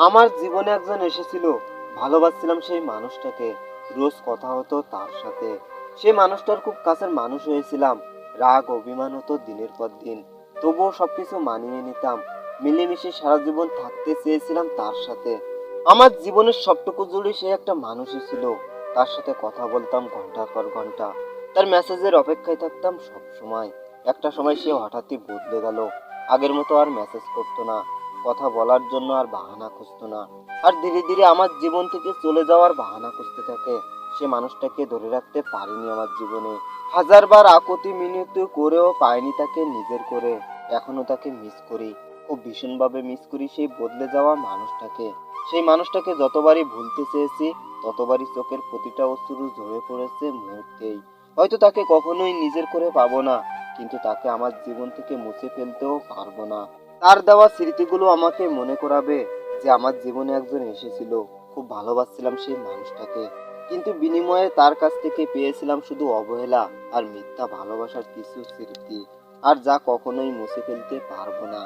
আমার জীবনে একজন এসেছিল, ভালোবাসছিলাম সেই মানুষটাকে, রোজ কথা হতো তার সাথে। সেই মানুষটার খুব কাছের মানুষ হয়েছিলাম। রাগ অভিমান হতো দিনের পর দিন, তবুও সবকিছু মানিয়ে নিতাম। মিলেমিশে সারা জীবন থাকতে চেয়েছিলাম তার সাথে। আমার জীবনের সবটুকু জুড়ে সে একটা মানুষই ছিল। তার সাথে কথা বলতাম ঘন্টার পর ঘন্টা, তার মেসেজের অপেক্ষায় থাকতাম সব সময়। একটা সময় সে হঠাৎই বদলে গেল। আগের মতো আর মেসেজ করতো না, কথা বলার জন্য আর বাহানা খুঁজতো না। আর ধীরে ধীরে আমার জীবন থেকে চলে যাওয়ার বাহানা খুঁজতে থাকে। সে মানুষটাকে ধরে রাখতে পারিনি আমার জীবনে। হাজারবার আকুতি মিনতি করেও পাইনি তাকে নিজের করে। এখনো তাকে মিস করি, খুব ভীষণভাবে মিস করি সেই বদলে যাওয়া মানুষটাকে। সেই মানুষটাকে যতবারই ভুলতে চেয়েছি, ততবারই চোখের প্রতিটা অশ্রু ঝরে পড়েছে মুহূর্তেই। হয়তো তাকে কখনোই নিজের করে পাবো না, কিন্তু তাকে আমার জীবন থেকে মুছে ফেলতেও পারবো না। তার দেওয়া স্মৃতিগুলো আমাকে মনে করাবে যে আমার জীবনে একজন এসেছিল, খুব ভালোবাসছিলাম সেই মানুষটাকে, কিন্তু বিনিময়ে তার কাছ থেকে পেয়েছিলাম শুধু অবহেলা আর মিথ্যা ভালোবাসার কিছু স্মৃতি, আর যা কখনোই মুছে ফেলতে পারবো না।